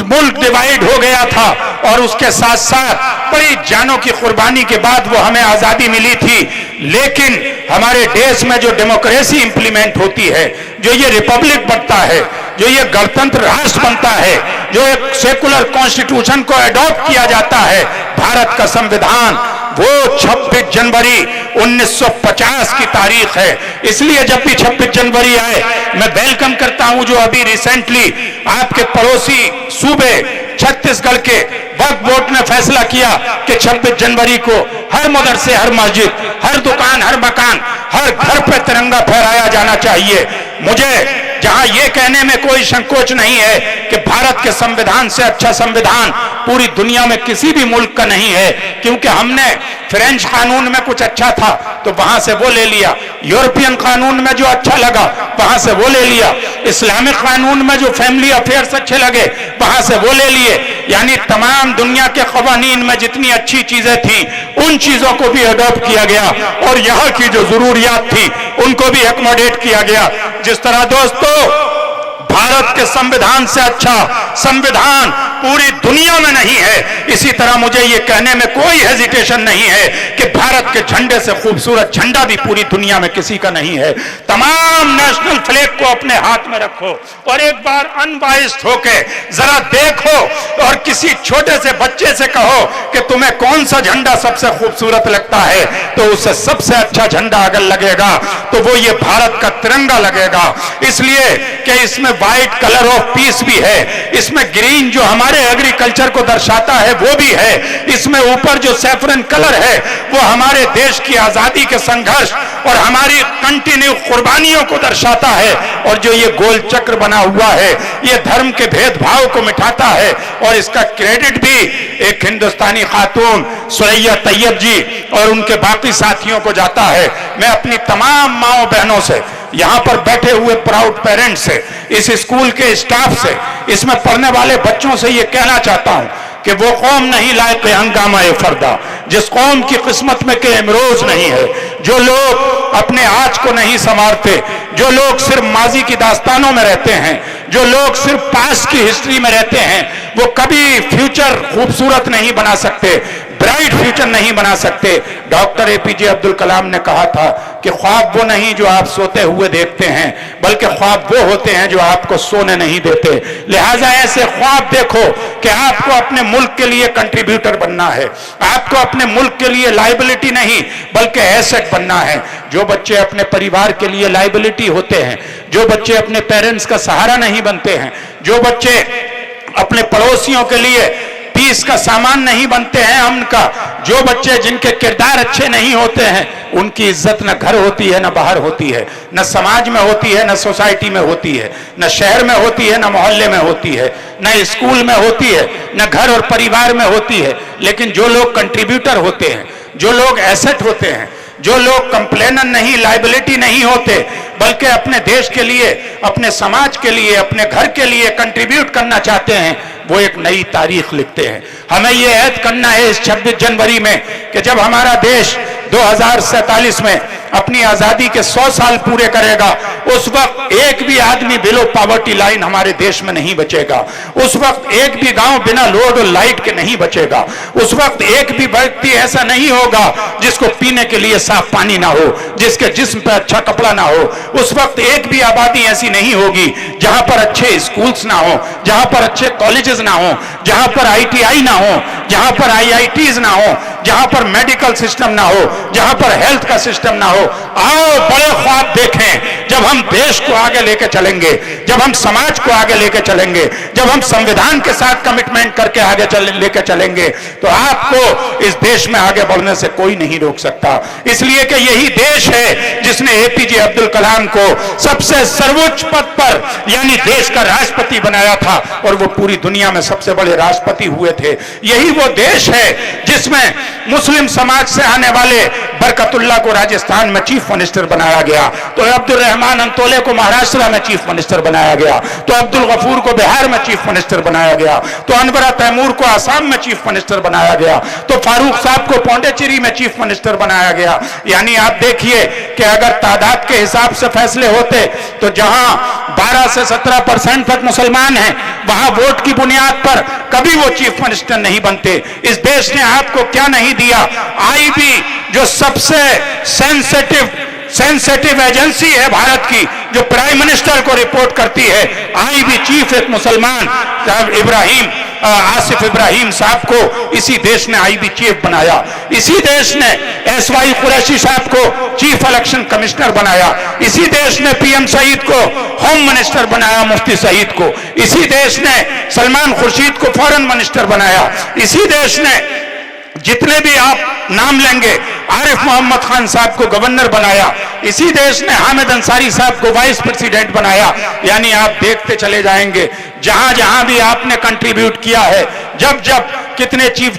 मुल्क डिवाइड हो गया था, और उसके साथ साथ बड़ी जानों की कुर्बानी के बाद वो हमें आजादी मिली थी। लेकिन हमारे देश में जो डेमोक्रेसी इंप्लीमेंट होती है, जो ये रिपब्लिक बनता है, जो ये गणतंत्र राष्ट्र बनता है, जो एक सेकुलर कॉन्स्टिट्यूशन को अडॉप्ट किया जाता है, भारत का संविधान, वो 26 जनवरी 1950 की तारीख है। इसलिए जब भी 26 जनवरी आए मैं वेलकम करता हूं जो अभी रिसेंटली आपके पड़ोसी सूबे छत्तीसगढ़ के वक्फ बोर्ड ने फैसला किया कि 26 जनवरी को हर मदरसे, हर मस्जिद, हर दुकान, हर मकान, हर घर पर तिरंगा फहराया जाना चाहिए। मुझे जहां यह कहने में कोई संकोच नहीं है कि भारत के संविधान से अच्छा संविधान पूरी दुनिया में किसी भी मुल्क का नहीं है, क्योंकि हमने फ्रेंच कानून में कुछ अच्छा था तो वहां से वो ले लिया, यूरोपियन कानून में जो अच्छा लगा वहां से वो ले लिया, इस्लामिक कानून में जो फैमिली अफेयर्स अच्छे लगे वहां से वो ले लिए। यानी तमाम दुनिया के कवानीन में जितनी अच्छी चीजें थी उन चीजों को भी अडॉप्ट किया गया और यहाँ की जो जरूरियात थी उनको भी एकमोडेट किया गया। जिस तरह दोस्तों भारत के संविधान से अच्छा संविधान पूरी दुनिया में नहीं है, इसी तरह मुझे ये कहने में कोई हेजिटेशन नहीं है कि भारत के झंडे से खूबसूरत झंडा भी पूरी दुनिया में किसी का नहीं है। तमाम नेशनल फ्लैग को अपने हाथ में रखो और एक बार अनबाइस्ड होके जरा देखो और किसी छोटे से बच्चे से कहो कि तुम्हें कौन सा झंडा सबसे खूबसूरत लगता है, तो उसे सबसे अच्छा झंडा अगर लगेगा तो वो ये भारत का तिरंगा लगेगा। इसलिए कि इसमें व्हाइट कलर ऑफ पीस भी है, इसमें ग्रीन जो हमारे एग्रीकल्चर को दर्शाता है वो भी है, इसमें ऊपर जो सैफरन कलर है वो हमारे देश की आजादी के संघर्ष और हमारी कंटिन्यू कुर्बानियों को दर्शाता है, और जो ये गोल चक्र बना हुआ है ये धर्म के भेदभाव को मिटाता है। और इसका क्रेडिट भी एक हिंदुस्तानी खातून सुरैया तैयब जी और उनके बाकी साथियों को जाता है। मैं अपनी तमाम माओ बहनों से, यहाँ पर बैठे हुए प्राउड पेरेंट्स से, इस स्कूल के स्टाफ से, इसमें पढ़ने वाले बच्चों से ये कहना चाहता हूं कि वो कौम नहीं लायक हंगामा फरदा जिस कौम की किस्मत में के इमरोज नहीं है, जो लोग अपने आज को नहीं संवारते, जो लोग सिर्फ माजी की दास्तानों में रहते हैं, जो लोग सिर्फ पास्ट की हिस्ट्री में रहते हैं, वो कभी फ्यूचर खूबसूरत नहीं बना सकते, ब्राइट फ्यूचर नहीं बना सकते। डॉक्टर एपीजे अब्दुल कलाम ने कहा था कि ख्वाब वो नहीं जो आप सोते हुए देखते हैं, बल्कि ख्वाब वो होते हैं जो आपको सोने नहीं देते। लिहाजा ऐसे ख्वाब देखो कि आपको अपने मुल्क के लिए कंट्रीब्यूटर बनना है, आपको अपने मुल्क के लिए लाइबिलिटी नहीं बल्कि एसेट बनना है। जो बच्चे अपने परिवार के लिए लाइबिलिटी होते हैं, जो बच्चे अपने पेरेंट्स का सहारा नहीं बनते हैं, जो बच्चे अपने पड़ोसियों के लिए पीस का सामान नहीं बनते हैं अमन का, जो बच्चे जिनके किरदार अच्छे नहीं होते हैं उनकी इज्जत न घर होती है न बाहर होती है, न समाज में होती है न सोसाइटी में होती है, न शहर में होती है न मोहल्ले में होती है, न स्कूल में होती है, न घर और परिवार में होती है। लेकिन जो लोग कंट्रीब्यूटर होते हैं, जो लोग एसेट होते हैं, जो लोग कंप्लेनर नहीं, लाइबिलिटी नहीं होते, बल्कि अपने देश के लिए, अपने समाज के लिए, अपने घर के लिए कंट्रीब्यूट करना चाहते हैं, वो एक नई तारीख लिखते हैं। हमें ये ऐद करना है इस 26 जनवरी में कि जब हमारा देश 2047 में अपनी आजादी के 100 साल पूरे करेगा, उस वक्त एक भी आदमी बिलो पॉवर्टी लाइन हमारे देश में नहीं बचेगा, उस वक्त एक भी गांव बिना रोड और लाइट के नहीं बचेगा, उस वक्त एक भी व्यक्ति ऐसा नहीं होगा जिसको पीने के लिए साफ पानी ना हो, जिसके जिस्म पे अच्छा कपड़ा ना हो, उस वक्त एक भी आबादी ऐसी नहीं होगी जहां पर अच्छे स्कूल्स ना हो, जहां पर अच्छे कॉलेजेस ना हो, जहां पर ITI ना हो, जहां पर IITs ना हो, जहां पर मेडिकल सिस्टम ना हो, जहां पर हेल्थ का सिस्टम ना हो। आओ बड़े ख्वाब देखें। जब हम देश को आगे लेके चलेंगे, जब हम समाज को आगे लेके चलेंगे, जब हम संविधान के साथ कमिटमेंट करके आगे लेके चलेंगे, तो आपको इस देश में आगे बढ़ने से कोई नहीं रोक सकता। इसलिए कि यही देश है जिसने APJ अब्दुल कलाम को सबसे सर्वोच्च पद पर यानी देश का राष्ट्रपति बनाया था और वो पूरी दुनिया में सबसे बड़े राष्ट्रपति हुए थे। यही वो देश है जिसमें मुस्लिम समाज से आने वाले बरकतुल्लाह को राजस्थान में चीफ मिनिस्टर बनाया गया, तो अब्दुल रहमान अंतोले को महाराष्ट्र में चीफ मिनिस्टर बनाया गया, तो अब्दुल गफूर को बिहार में चीफ मिनिस्टर बनाया गया, तो अनवरा तैमूर को आसाम में चीफ मिनिस्टर बनाया गया, तो फारूक साहब को पौंडीचेरी में चीफ मिनिस्टर बनाया गया। यानी आप देखिए कि अगर तादाद के हिसाब से फैसले होते तो जहां 12 से 17% तक मुसलमान हैं, वहां वोट की बुनियाद पर कभी वो चीफ मिनिस्टर नहीं बनते। इस देश ने आपको क्या नहीं दिया? IB जो सबसे सेंसिटिव एजेंसी है भारत की, जो प्राइम मिनिस्टर को रिपोर्ट करती है, IB चीफ एक मुसलमान आसिफ इब्राहिम साहब को इसी देश ने IB चीफ बनाया। इसी देश ने SY कुरैशी साहब को चीफ इलेक्शन कमिश्नर बनाया। इसी देश ने PM सईद को होम मिनिस्टर बनाया, मुफ्ती सईद को। इसी देश ने सलमान खुर्शीद को फॉरेन मिनिस्टर बनाया। इसी देश ने जितने भी आप नाम लेंगे, आरिफ मोहम्मद खान साहब को गवर्नर बनाया। इसी देश ने हामिद अंसारी साहब को वाइस प्रेसिडेंट बनाया। यानी आप देखते चले जाएंगे जहां जहां भी आपने कंट्रीब्यूट किया है, जब जब कितने चीफ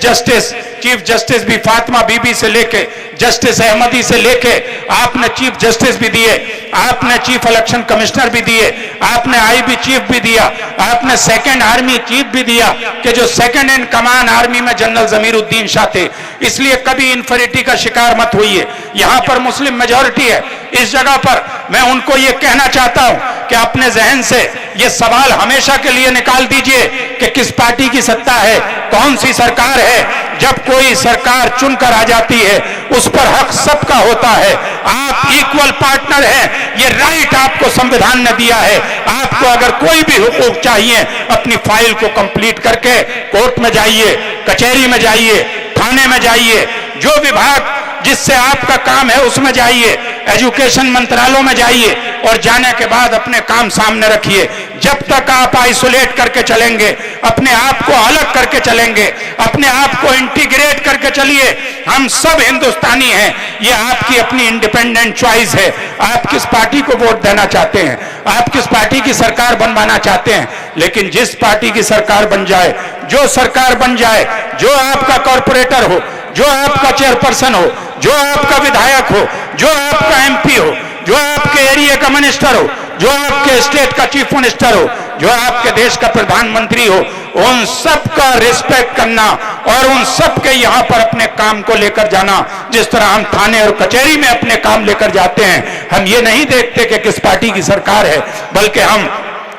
जस्टिस भी फातिमा बीबी से लेके जस्टिस अहमदी से लेके आपने चीफ जस्टिस भी दिए, आपने चीफ इलेक्शन कमिश्नर भी दिए, आपने IB चीफ भी दिया, आपने सेकंड आर्मी चीफ भी दिया कि जो सेकंड इन कमान आर्मी में जनरल जमीरुद्दीन शाह थे। इसलिए कभी इन्फेरिटी का शिकार मत होइए। यहां पर मुस्लिम मेजॉरिटी है। इस जगह पर मैं उनको यह कहना चाहता हूं कि अपने जहन से यह सवाल हमेशा के लिए निकाल दीजिए कि किस पार्टी की सत्ता है, कौन सी सरकार है। जब कोई सरकार चुनकर आ जाती है उस पर हक सबका होता है। आप इक्वल पार्टनर हैं, ये राइट आपको संविधान ने दिया है। आपको अगर कोई भी हुकूक चाहिए, अपनी फाइल को कंप्लीट करके कोर्ट में जाइए, कचहरी में जाइए, थाने में जाइए, जो विभाग जिससे आपका काम है उसमें जाइए, एजुकेशन मंत्रालय में जाइए और जाने के बाद अपने काम सामने रखिए। जब तक आप आइसोलेट करके चलेंगे, अपने आप को अलग करके चलेंगे, अपने आप को इंटीग्रेट करके चलिए। हम सब हिंदुस्तानी हैं, ये आपकी अपनी इंडिपेंडेंट चॉइस है। आप किस पार्टी को वोट देना चाहते हैं, आप किस पार्टी की सरकार बनवाना चाहते हैं, लेकिन जिस पार्टी की सरकार बन जाए, जो सरकार बन जाए, जो आपका कॉर्पोरेटर हो, जो आपका चेयरपर्सन हो, जो आपका विधायक हो, जो आपका MP हो, जो आपके एरिया का मिनिस्टर हो, जो आपके स्टेट का चीफ मिनिस्टर हो, जो आपके देश का प्रधानमंत्री हो, उन सब का रिस्पेक्ट करना और उन सब के यहाँ पर अपने काम को लेकर जाना। जिस तरह हम थाने और कचहरी में अपने काम लेकर जाते हैं, हम ये नहीं देखते कि किस पार्टी की सरकार है, बल्कि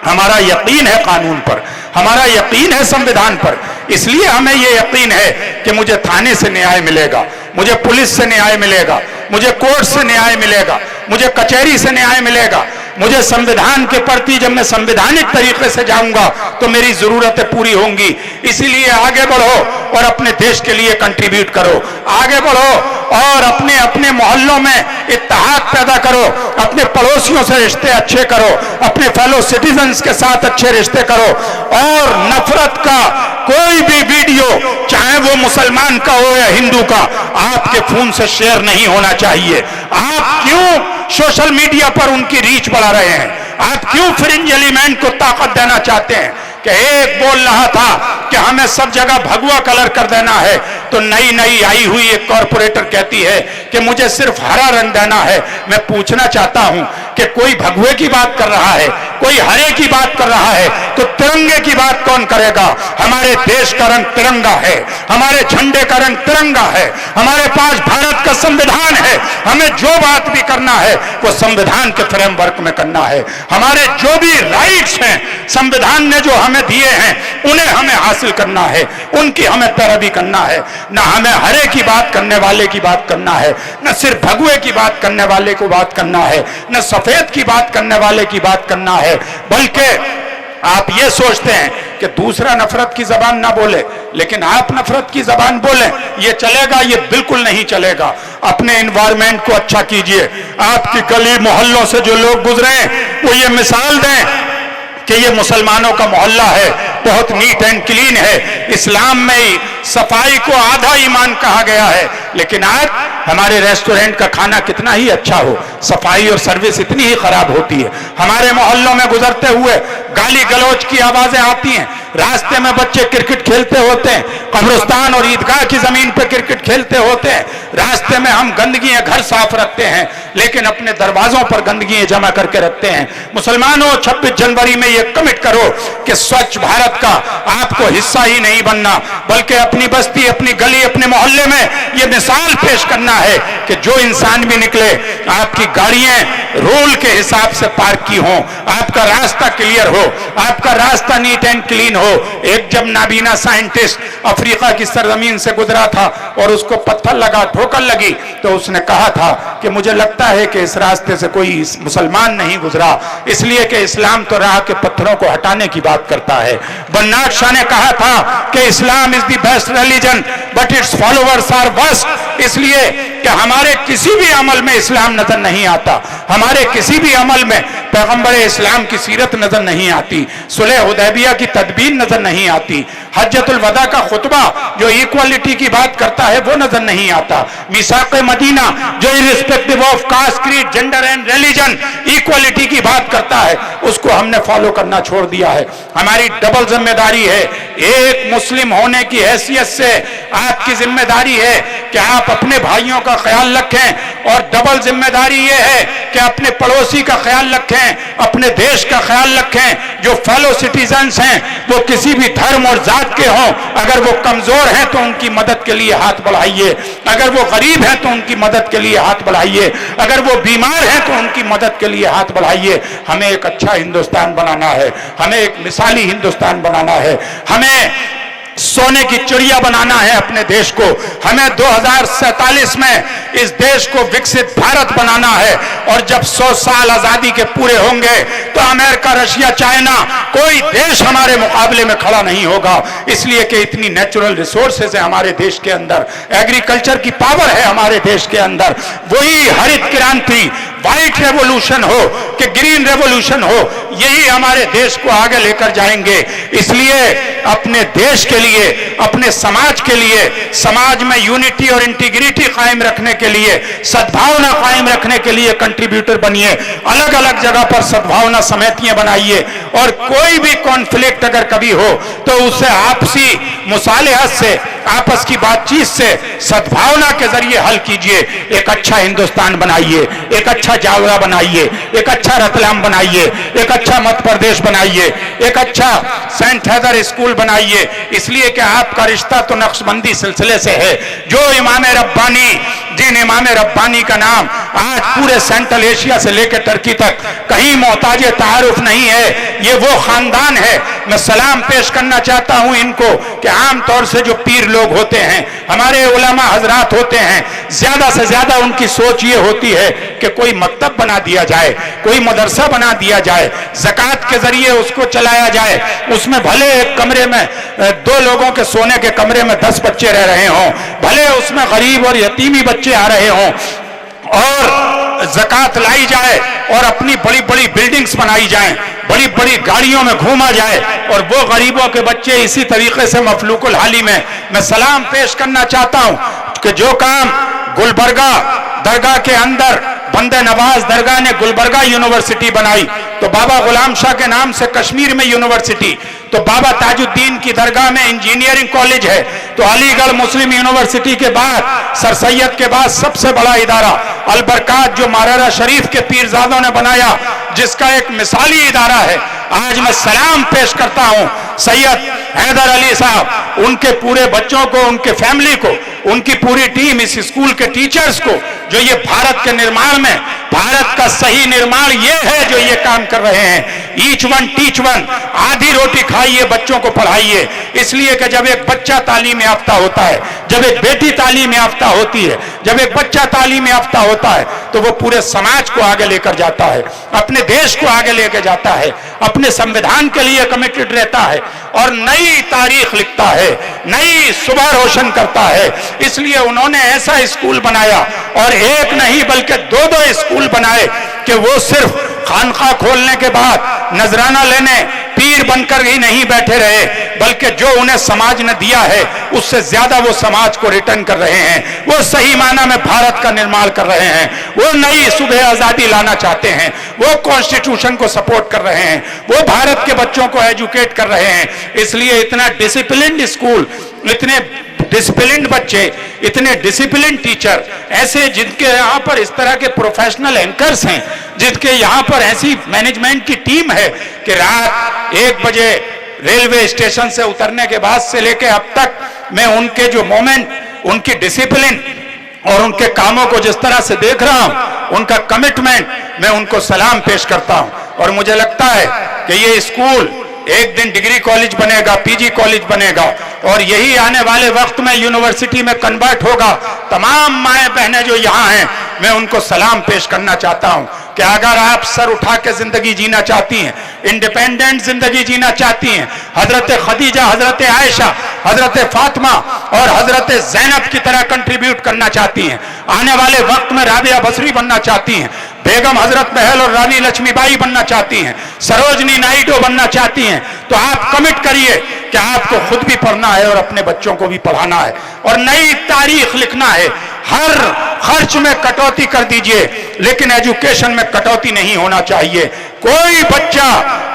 हमारा यकीन है कानून पर, हमारा यकीन है संविधान पर। इसलिए हमें यह यकीन है कि मुझे थाने से न्याय मिलेगा, मुझे पुलिस से न्याय मिलेगा, मुझे कोर्ट से न्याय मिलेगा, मुझे कचहरी से न्याय मिलेगा। मुझे संविधान के प्रति जब मैं संवैधानिक तरीके से जाऊंगा तो मेरी जरूरतें पूरी होंगी। इसीलिए आगे बढ़ो और अपने देश के लिए कंट्रीब्यूट करो, आगे बढ़ो और अपने अपने मोहल्लों में इत्तेहाद पैदा करो, अपने पड़ोसियों से रिश्ते अच्छे करो, अपने फेलो सिटीजन्स के साथ अच्छे रिश्ते करो। और नफरत का कोई भी वीडियो, चाहे वो मुसलमान का हो या हिंदू का, आपके फोन से शेयर नहीं होना चाहिए। आप क्यों सोशल मीडिया पर उनकी रीच बढ़ा रहे हैं? आप क्यों फ्रिंज एलिमेंट को ताकत देना चाहते हैं? कि एक बोल रहा था कि हमें सब जगह भगवा कलर कर देना है, तो नई आई हुई एक कॉर्पोरेटर कहती है कि मुझे सिर्फ हरा रंग देना है। मैं पूछना चाहता हूं कि कोई भगवे की बात कर रहा है, कोई हरे की बात कर रहा है तो तिरंगे की बात कौन करेगा? हमारे देश का रंग तिरंगा है, हमारे झंडे का रंग तिरंगा है, हमारे पास भारत का संविधान है। हमें जो बात भी करना है वो संविधान के फ्रेमवर्क में करना है। हमारे जो भी राइट्स हैं संविधान ने जो हमें दिए हैं उन्हें हमें हासिल करना है, उनकी हमें पैरवी करना है। न हमें हरे की बात करने वाले की बात करना है, न सिर्फ भगवे की बात करने वाले को बात करना है, न सफेद की बात करने वाले की बात करना है। बल्कि आप ये सोचते हैं कि दूसरा नफरत की जबान ना बोले लेकिन आप नफरत की जबान बोलें, ये चलेगा? ये बिल्कुल नहीं चलेगा। अपने एनवायरमेंट को अच्छा कीजिए। आपकी गली मोहल्लों से जो लोग गुजरे वो ये मिसाल दें कि ये मुसलमानों का मोहल्ला है, बहुत नीट एंड क्लीन है। इस्लाम में ही सफाई को आधा ईमान कहा गया है, लेकिन आज हमारे रेस्टोरेंट का खाना कितना ही अच्छा हो, सफाई और सर्विस इतनी ही खराब होती है। हमारे मोहल्लों में गुजरते हुए गाली गलौज की आवाजें आती हैं, रास्ते में बच्चे क्रिकेट खेलते होते हैं, कब्रिस्तान और ईदगाह की जमीन पर क्रिकेट खेलते होते हैं, रास्ते में हम गंदगी घर साफ रखते हैं लेकिन अपने दरवाजों पर गंदगी जमा करके रखते हैं। मुसलमानों, 26 जनवरी में ये कमिट करो कि स्वच्छ भारत का आपको हिस्सा ही नहीं बनना, बल्कि अपनी बस्ती, अपनी गली, अपने मोहल्ले में ये मिसाल पेश करना है कि जो इंसान भी निकले आपकी गाड़ियां रूल के हिसाब से पार्क की हों, आपका रास्ता क्लियर हो, आपका रास्ता नीट एंड क्लीन हो। एक जब नाबीना साइंटिस्ट अफ्रीका की सरजमीन से गुजरा था और उसको पत्थर लगा, ठोकर लगी, तो उसने कहा था कि मुझे लगता है कि इस रास्ते से कोई मुसलमान नहीं गुजरा, इसलिए कि इस्लाम तो राह के पत्थरों को हटाने की बात करता है। बन्नाट शाह ने कहा था कि Islam is the best religion but its followers are worst, इसलिए कि हमारे किसी भी अमल में इस्लाम नजर नहीं आता, हमारे किसी भी अमल में पैगंबर इस्लाम की सीरत नजर नहीं आती, सुलह हुदैबिया की तदबीर नजर नहीं आती, हज्जतुल वदा का खुतबा जो इक्वालिटी की बात करता है वो नजर नहीं आता, मीसाक़े मदीना जो irrespective of caste, creed, gender and religion equality की बात करता है उसको हमने फॉलो करना छोड़ दिया है। हमारी डबल जिम्मेदारी है, एक मुस्लिम होने की हैसियत से आपकी जिम्मेदारी है कि आप अपने भाइयों का ख्याल रखें और डबल जिम्मेदारी ये है कि अपने पड़ोसी का ख्याल रखें, अपने देश का ख्याल रखें। जो फेलो सिटीजन्स हैं वो किसी भी धर्म और जात के हों, अगर वो कमजोर हैं तो उनकी मदद के लिए हाथ बढ़ाइए, अगर वो गरीब हैं तो उनकी मदद के लिए हाथ बढ़ाइए, अगर वो बीमार हैं तो उनकी मदद के लिए हाथ बढ़ाइए। हमें एक अच्छा हिंदुस्तान बनाना है, हमें एक मिसाली हिंदुस्तान बनाना है, हमें सोने की चिड़िया बनाना है अपने देश को, हमें 2047 में इस देश को विकसित भारत बनाना है। और जब 100 साल आजादी के पूरे होंगे तो अमेरिका, रशिया, चाइना कोई देश हमारे मुकाबले में खड़ा नहीं होगा, इसलिए कि इतनी नेचुरल रिसोर्सेज है हमारे देश के अंदर, एग्रीकल्चर की पावर है हमारे देश के अंदर। वही हरित क्रांति, व्हाइट रेवोल्यूशन हो कि ग्रीन रेवोल्यूशन हो, यही हमारे देश को आगे लेकर जाएंगे। इसलिए अपने देश के लिए, अपने समाज के लिए, समाज में यूनिटी और इंटीग्रिटी कायम रखने के लिए, सद्भावना कायम रखने के लिए कंट्रीब्यूटर बनिए। अलग अलग जगह पर सद्भावना समितियां बनाइए और कोई भी कॉन्फ्लिक्ट अगर कभी हो तो उसे आपसी मुसालेहत से, आपस की बातचीत से, सद्भावना के जरिए हल कीजिए। एक अच्छा हिंदुस्तान बनाइए, एक अच्छा जावरा बनाइए, एक अच्छा रतलाम बनाइए, एक अच्छा मध्य प्रदेश बनाइए, एक अच्छा सेंट हैदर स्कूल बनाइए। इसलिए कि आपका रिश्ता तो नक्शबंदी सिलसिले से है। जो इमाम रब्बानी, जिन इमाम रब्बानी का नाम आज पूरे सेंट्रल एशिया से लेकर टर्की तक कहीं मोहताज तारुफ नहीं है, ये वो खानदान है। मैं सलाम पेश करना चाहता हूं इनको कि आमतौर से जो पीर लोग होते हैं, हमारे उलमा हजरात होते हैं, ज्यादा से ज्यादा उनकी सोच ये होती है कि कोई मकतब बना दिया जाए, कोई मदरसा बना दिया जाए, ज़कात के जरिए उसको चलाया जाए, उसमें भले एक कमरे में 2 लोगों के सोने के कमरे में 10 बच्चे रह रहे हों, भले उसमें गरीब और यतीमी बच्चे आ रहे हों, और ज़कात लाई जाए और अपनी बड़ी बड़ी बिल्डिंग्स बनाई जाएं, बड़ी बड़ी गाड़ियों में घूमा जाए और वो गरीबों के बच्चे इसी तरीके से मफलूकुल हाली में। मैं सलाम पेश करना चाहता हूं कि जो काम गुलबर्गा दरगाह के अंदर बंदे नवाज दरगाह ने गुलबर्गा यूनिवर्सिटी बनाई, तो बाबा गुलाम शाह के नाम से कश्मीर में यूनिवर्सिटी, तो बाबा ताजुद्दीन की दरगाह में इंजीनियरिंग कॉलेज है। तो अलीगढ़ मुस्लिम यूनिवर्सिटी के बाद, सर सैयद के बाद सबसे बड़ा इदारा अलबरकात जो मारारा शरीफ के पीरजादों ने बनाया, जिसका एक मिसाली इदारा है। आज मैं सलाम पेश करता हूं सैयद हैदर अली साहब, उनके पूरे बच्चों को, उनके फैमिली को, उनकी पूरी टीम, इस स्कूल के टीचर्स को, जो ये भारत के निर्माण में, भारत का सही निर्माण ये है जो ये काम कर रहे हैं। ईच वन टीच वन, आधी रोटी खाइए, बच्चों को पढ़ाइए। इसलिए कि जब एक बच्चा तालीम याफ्ता होता है, जब एक बेटी तालीम याफ्ता होती है, जब एक बच्चा तालीम याफ्ता होता है, तो वो पूरे समाज को आगे लेकर जाता है, अपने देश को आगे लेकर जाता है, अपने संविधान के लिए कमिटेड रहता है और नई तारीख लिखता है, नई सुबह रोशन करता है। इसलिए उन्होंने ऐसा स्कूल बनाया, और एक नहीं बल्कि दो दो स्कूल बनाए कि वो सिर्फ खानका खोलने के बाद नजराना लेने पीर बनकर ही नहीं बैठे रहे, बल्कि जो उन्हें समाज ने दिया है उससे ज्यादा वो समाज को रिटर्न कर रहे हैं। वो सही माना में भारत का निर्माण कर रहे हैं, वो नई सुबह आजादी लाना चाहते हैं, वो कॉन्स्टिट्यूशन को सपोर्ट कर रहे हैं, वो भारत के बच्चों को एजुकेट कर रहे हैं। इसलिए इतना डिसिप्लिन्ड स्कूल, इतने डिसिप्लिन्ड बच्चे, इतने डिसिप्लिन टीचर, ऐसे जिनके यहाँ पर इस तरह के प्रोफेशनल एंकर्स हैं, जिनके यहाँ पर ऐसी मैनेजमेंट की टीम है कि रात 1 बजे रेलवे स्टेशन से उतरने के बाद से लेकर अब तक मैं उनके जो मोमेंट, उनकी डिसिप्लिन और उनके कामों को जिस तरह से देख रहा हूं, उनका कमिटमेंट, मैं उनको सलाम पेश करता हूं। और मुझे लगता है कि ये स्कूल एक दिन डिग्री कॉलेज बनेगा, पीजी कॉलेज बनेगा, और यही आने वाले वक्त में यूनिवर्सिटी में कन्वर्ट होगा। तमाम माएँ बहनें जो यहाँ हैं, मैं उनको सलाम पेश करना चाहता हूँ कि अगर आप सर उठा के जिंदगी जीना चाहती हैं, इंडिपेंडेंट जिंदगी जीना चाहती हैं, हजरत खदीजा, हजरत आयशा, हजरत फातिमा और हजरत जैनब की तरह कंट्रीब्यूट करना चाहती हैं, आने वाले वक्त में राबिया बसरी बनना चाहती हैं, बेगम हजरत महल और रानी लक्ष्मीबाई बनना चाहती हैं, सरोजनी नायडू बनना चाहती हैं, तो आप कमिट करिए कि आपको खुद भी पढ़ना है और अपने बच्चों को भी पढ़ाना है और नई तारीख लिखना है। हर खर्च में कटौती कर दीजिए, लेकिन एजुकेशन में कटौती नहीं होना चाहिए। कोई बच्चा,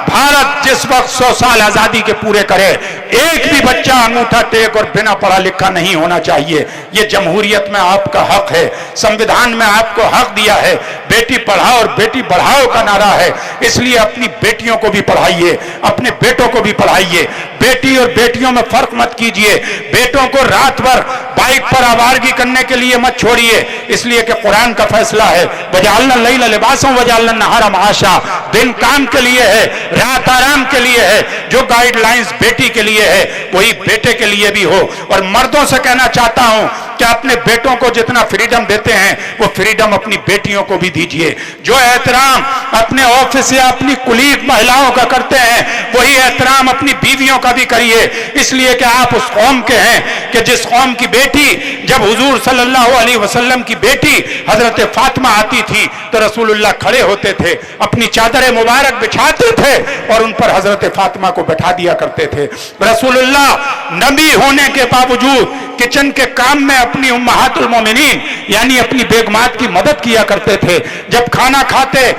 भारत जिस वक्त 100 साल आजादी के पूरे करे, एक भी बच्चा अंगूठा टेक और बिना पढ़ा लिखा नहीं होना चाहिए। ये जमहूरियत में आपका हक है, संविधान में आपको हक दिया है, बेटी पढ़ाओ और बेटी बढ़ाओ का नारा है। इसलिए अपनी बेटियों को भी पढ़ाइए, अपने बेटों को भी पढ़ाइए। बेटी और बेटियों में फर्क मत कीजिए। बेटों को रात भर बाइक पर आवारगी करने के लिए मत छोड़िए, इसलिए कि कुरान का फैसला है, वजालना लैला लिबासन वजालना नहारा माशा, दिन काम के लिए है, रात आराम के लिए है। जो गाइडलाइंस बेटी के लिए है वही बेटे के लिए भी हो। और मर्दों से कहना चाहता हूं कि अपने बेटों को जितना फ्रीडम देते हैं वो फ्रीडम अपनी बेटियों को भी दीजिए। जो एहतराम अपने ऑफिस या अपनी कुलीग महिलाओं का करते हैं वही एहतराम अपनी बीवियों का भी करिए। इसलिए कि आप उस कौम के हैं कि जिस कौम की बेटी, जब हुजूर सल्लल्लाहु अलैहि वसल्लम की बेटी हजरत फातिमा आती थी तो रसूलुल्लाह खड़े होते थे, अपनी चादर मुबारक बिछाते थे और उन पर हजरत फातिमा को बैठा दिया करते थे। रसूलुल्लाह नबी होने के बावजूद किचन के काम में अपनी उम्महातुल मोमिनीन यानी अपनी बेगमात की मदद किया करते थे। जब खाना खाते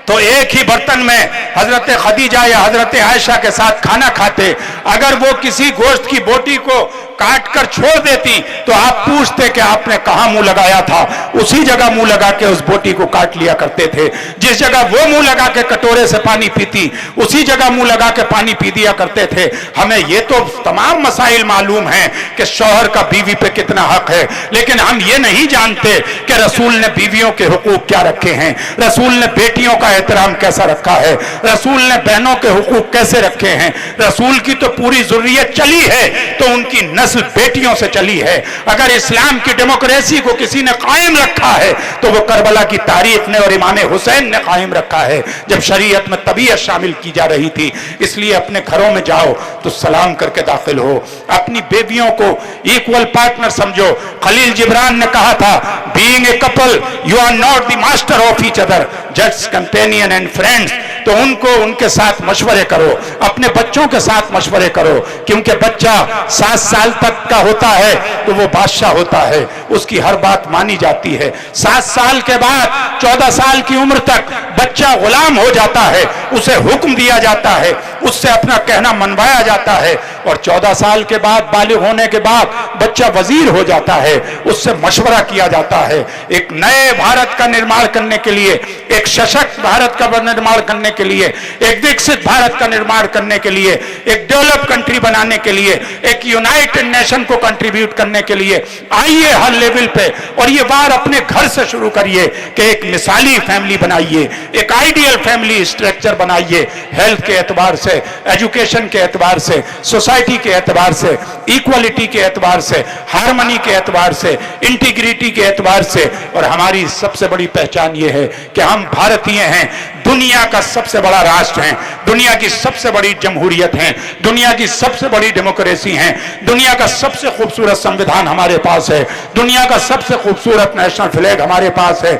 तो एक ही बर्तन में हजरत खदीजा या हजरत आयशा के साथ खाना खाते। अगर वो किसी गोश्त की बोटी को काट कर छोड़ देती तो आप पूछते कि आपने कहां मुंह लगाया था, उसी जगह मुंह लगा के उस बोटी को काट लिया करते थे। जिस जगह वो मुंह लगा के कटोरे से पानी पीती उसी जगह मुंह लगा के पानी पी दिया करते थे। हमें ये तो तमाम मसाइल मालूम हैं कि शौहर का बीवी पे कितना हक है, लेकिन हम ये नहीं जानते कि रसूल ने बीवियों के हुकूक क्या रखे हैं, रसूल ने बेटियों का एहतराम कैसा रखा है, रसूल ने बहनों के हुकूक कैसे रखे हैं। रसूल की तो पूरी ज़ुर्रियत चली है तो उनकी नस्ल बेटियों से चली है। अगर इस्लाम की डेमोक्रेसी को किसी ने कायम रखा है तो वो करबला की तारीख ने और इमाम हुसैन ने कायम रखा है, जब शरीयत में तबीयत शामिल की जा रही थी। इसलिए अपने घरों में जाओ तो सलाम करके दाखिल हो, अपनी बेबियों को इक्वल पार्टनर समझो। खलील जिब्रान ने कहा था, being a couple you are not the master of each other, just companion and friends. तो उनको उनके साथ मशवरे करो, अपने बच्चों के साथ मशवरे करो, क्योंकि बच्चा 7 साल तक का होता है तो वो बादशाह होता है, उसकी हर बात मानी जाती है। 7 साल के बाद 14 साल की उम्र तक बच्चा गुलाम हो जाता है, उसे हुक्म दिया जाता है। उससे अपना कहना मनवाया जाता है, और 14 साल के बाद बालिग होने के बाद बच्चा वजीर हो जाता है, उससे मशवरा किया जाता है। एक नए भारत का निर्माण करने के लिए, एक सशक्त भारत का निर्माण करने के लिए, एक विकसित भारत का निर्माण करने के लिए, एक डेवलप कंट्री बनाने के लिए, एक यूनाइटेड नेशन को कंट्रीब्यूट करने के लिए आइए हर लेवल पे, और ये बार अपने घर से शुरू करिए कि एक मिसाली फैमिली बनाइए, एक आइडियल फैमिली स्ट्रक्चर बनाइए, हेल्थ के एतबार से, एजुकेशन के एतबार से, सोसाइटी के एतबार से, इक्वलिटी के एतबार से, हार्मनी के एतबार से, इंटीग्रिटी के एतबार से। और हमारी सबसे बड़ी पहचान यह है कि हम भारतीय हैं, दुनिया का सबसे बड़ा राष्ट्र हैं, दुनिया की सबसे बड़ी जमहूरियत हैं, दुनिया की सबसे बड़ी डेमोक्रेसी हैं, दुनिया का सबसे खूबसूरत संविधान हमारे पास है, दुनिया का सबसे खूबसूरत नेशनल फ्लैग हमारे पास है,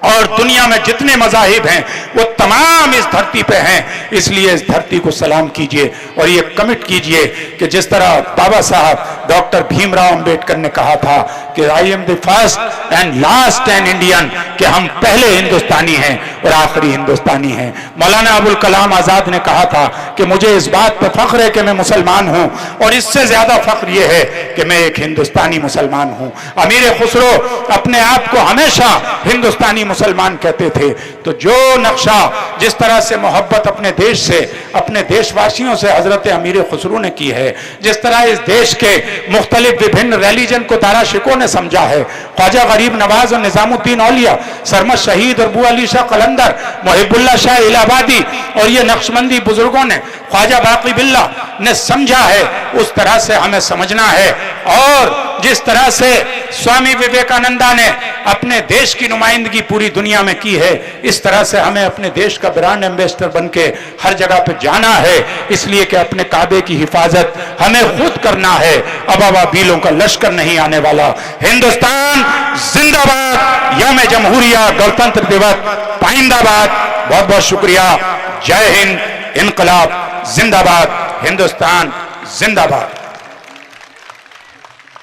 और दुनिया में जितने मज़ाहिब हैं वो तमाम इस धरती पे हैं। इसलिए इस धरती को सलाम कीजिए और ये कमिट कीजिए कि जिस तरह बाबा साहब डॉक्टर भीमराव अंबेडकर ने कहा था कि I am the first and last an Indian, कि हम पहले हिंदुस्तानी हैं और आखिरी हिंदुस्तानी हैं। मौलाना अबुल कलाम आज़ाद ने कहा था कि मुझे इस बात पर फख्र है कि मैं मुसलमान हूँ, और इससे ज़्यादा फख्र ये है कि मैं एक हिंदुस्तानी मुसलमान हूँ। अमीर खुसरो अपने आप को हमेशा हिंदुस्तानी मुसलमान कहते थे। तो जो नक्शा, जिस तरह से मोहब्बत अपने देश से, अपने देशवासियों से हजरत अमीर खुसरो ने की है, जिस तरह इस देश के मुख्तलिफ विभिन्न रिलीजन को दाराशिकों ने समझा है, ख्वाजा गरीब नवाज और निजामुद्दीन औलिया, सरमद शहीद और बू अली शाह कलंदर, मुहिबुल्लाह शाह इलाहाबादी और ये नक्शबंदी बुजुर्गों ने, ख्वाजा बाकी बिल्ला ने समझा है, उस तरह से हमें समझना है। और जिस तरह से स्वामी विवेकानंदा ने अपने देश की नुमाइंदगी पूरी दुनिया में की है, इस तरह से हमें अपने देश का ब्रांड एम्बेसडर बन के हर जगह पे जाना है। इसलिए कि अपने काबे की हिफाजत हमें खुद करना है, अबाबीलों का लश्कर नहीं आने वाला। हिंदुस्तान जिंदाबाद, यौम जमहूरिया, गणतंत्र दिवस पाइंदाबाद। बहुत बहुत शुक्रिया। जय हिंद, इनकलाब जिंदाबाद, हिंदुस्तान जिंदाबाद।